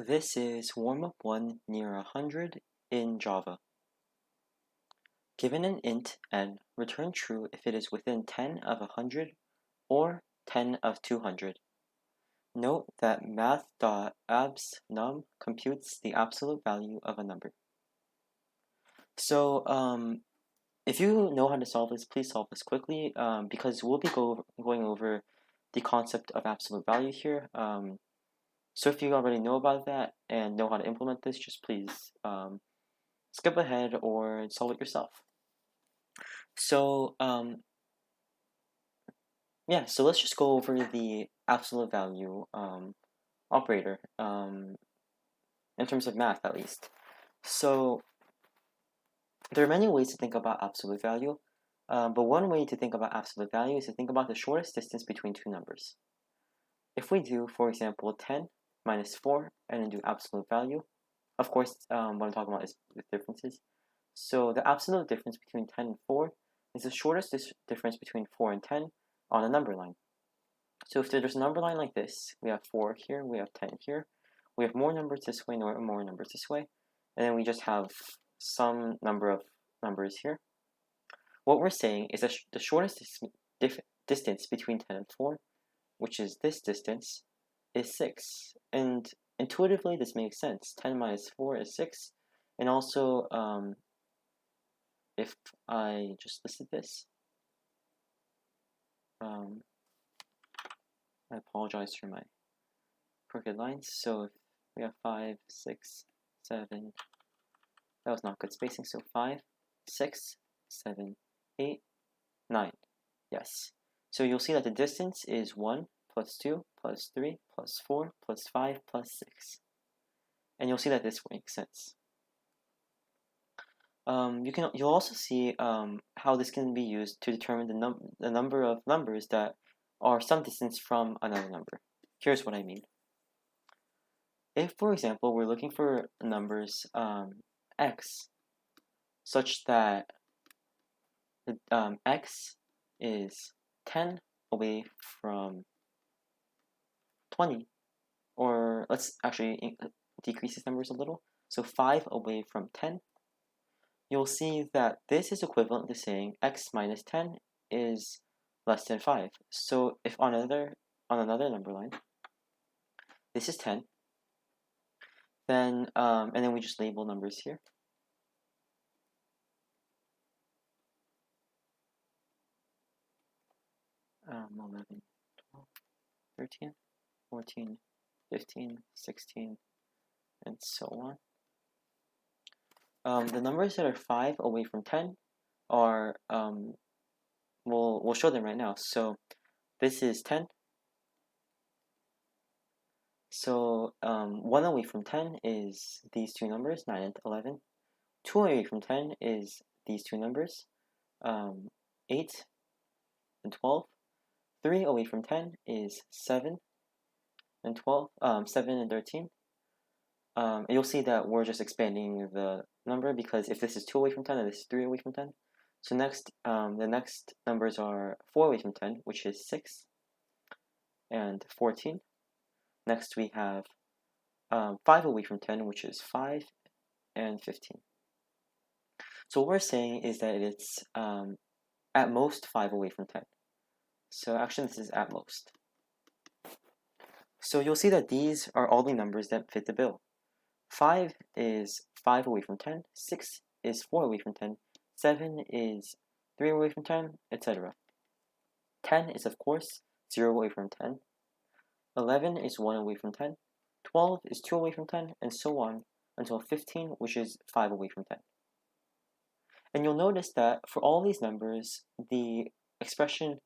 This is Warmup-1 nearHundred in Java. Given an int n, return true if it is within 10 of 100 or 10 of 200. Note that math.abs_num computes the absolute value of a number. So if you know how to solve this, please solve this quickly because we'll be going over the concept of absolute value here. So if you already know about that and know how to implement this, just please skip ahead or solve it yourself. So yeah, so let's just go over the absolute value operator in terms of math at least. So there are many ways to think about absolute value, but one way to think about absolute value is to think about the shortest distance between two numbers. If we do, for example, 10 minus 4 and then do absolute value, of course, what I'm talking about is the differences. So the absolute difference between 10 and 4 is the shortest difference between 4 and 10 on a number line. So if there's a number line like this, we have 4 here, we have 10 here, we have more numbers this way, more numbers this way, and then we just have some number of numbers here. What we're saying is that the shortest distance between 10 and 4, which is this distance, is 6. And intuitively, this makes sense. 10 minus 4 is 6. And also, if I just listed this, I apologize for my crooked lines. So if we have 5, 6, 7, that was not good spacing. So 5, 6, 7, 8, 9. Yes. So you'll see that the distance is 1 plus 2 plus 3 plus 4 plus 5 plus 6. And you'll see that this makes sense. You'll also see how this can be used to determine the number of numbers that are some distance from another number. Here's what I mean. If, for example, we're looking for numbers x such that x is 10 away from 20, or let's actually decrease these numbers a little. So 5 away from 10. You'll see that this is equivalent to saying x minus 10 is less than 5. So if on another number line, this is 10, then and then we just label numbers here. Um, 11, 12, 13, 14, 15, 16, and so on. The numbers that are 5 away from 10 are, we'll show them right now. So this is 10. So 1 away from 10 is these two numbers, 9 and 11. 2 away from 10 is these two numbers, 8 and 12. 3 away from 10 is 7 and 12, 7 and 13. And you'll see that we're just expanding the number because if this is 2 away from 10 and this is 3 away from 10. So next, the next numbers are 4 away from 10, which is 6 and 14. Next we have 5 away from 10, which is 5 and 15. So what we're saying is that it's at most 5 away from 10. So actually this is at most. So you'll see that these are all the numbers that fit the bill. 5 is 5 away from 10, 6 is 4 away from 10, 7 is 3 away from 10, etc. 10 is of course 0 away from 10. 11 is 1 away from 10. 12 is 2 away from 10, and so on until 15, which is 5 away from 10. And you'll notice that for all these numbers, the expression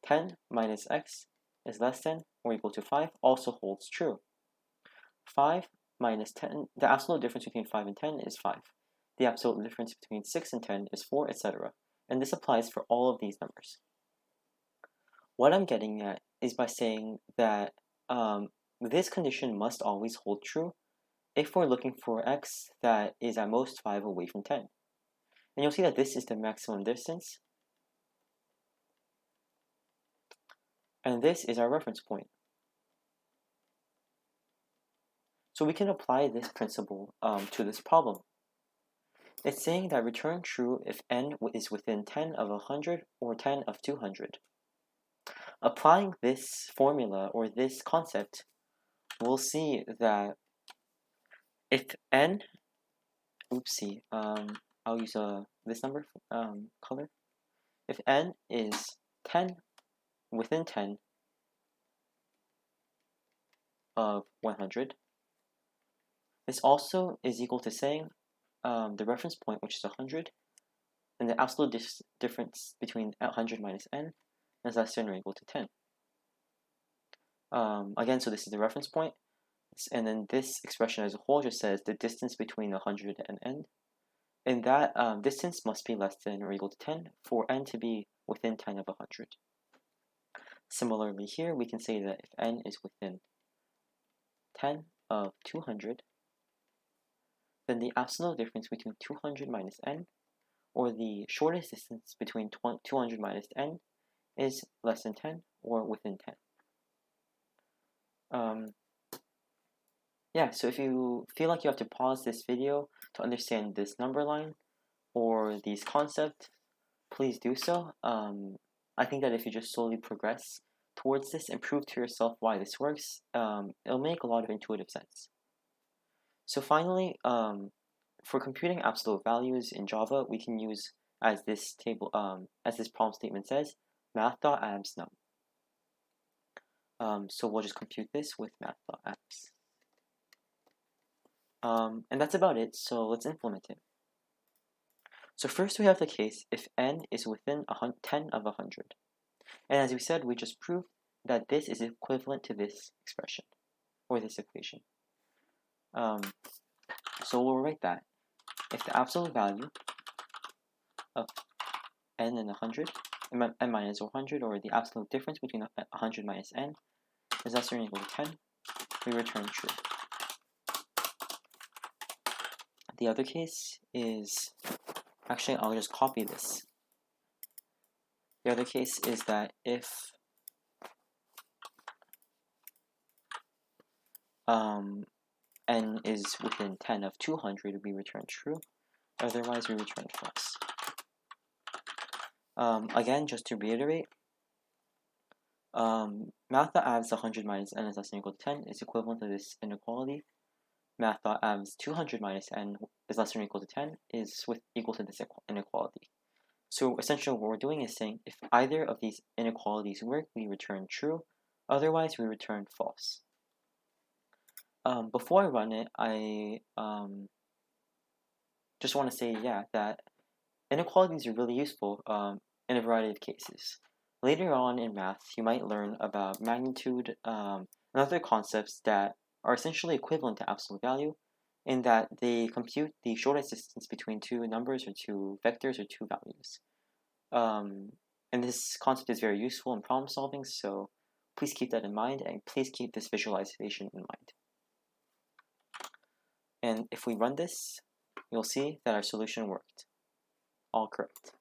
10 minus x is less than or equal to 5 also holds true. 5 minus 10, the absolute difference between 5 and 10 is 5. The absolute difference between 6 and 10 is 4, etc. And this applies for all of these numbers. What I'm getting at is by saying that this condition must always hold true if we're looking for x that is at most 5 away from 10. And you'll see that this is the maximum distance, and this is our reference point. So we can apply this principle to this problem. It's saying that return true if n is within 10 of 100 or 10 of 200. Applying this formula or this concept, we'll see that if n, I'll use this number color. If n is 10 within 10 of 100, this also is equal to saying the reference point, which is 100, and the absolute difference between 100 minus n is less than or equal to 10. Again, so this is the reference point, and then this expression as a whole just says the distance between 100 and n, and that distance must be less than or equal to 10 for n to be within 10 of 100. Similarly here, we can say that if n is within 10 of 200, then the absolute difference between 200 minus n, or the shortest distance between 200 minus n, is less than 10 or within 10. Yeah, so if you feel like you have to pause this video to understand this number line or these concepts, please do so. I think that if you just slowly progress towards this and prove to yourself why this works, it'll make a lot of intuitive sense. So finally, for computing absolute values in Java, we can use, as this table, as this problem statement says, math.abs_num. So we'll just compute this with math.abs. And that's about it, so let's implement it. So first we have the case if n is within 10 of 100. And as we said, we just proved that this is equivalent to this expression, or this equation. So we'll write that if the absolute value of n and 100, n minus 100, or the absolute difference between 100 minus n is less than or equal to 10, we return true. The other case is, actually I'll just copy this. The other case is that if n is within 10 of 200, we return true. Otherwise, we return false. Again, just to reiterate, math.abs 100 minus n is less than or equal to 10 is equivalent to this inequality. Math.abs 200 minus n is less than or equal to 10 is equal to this inequality. So essentially what we're doing is saying if either of these inequalities work, we return true. Otherwise, we return false. Before I run it, I just want to say, that inequalities are really useful in a variety of cases. Later on in math, you might learn about magnitude and other concepts that are essentially equivalent to absolute value in that they compute the shortest distance between two numbers or two vectors or two values. And this concept is very useful in problem solving, so please keep that in mind and please keep this visualization in mind. And if we run this, you'll see that our solution worked. All correct.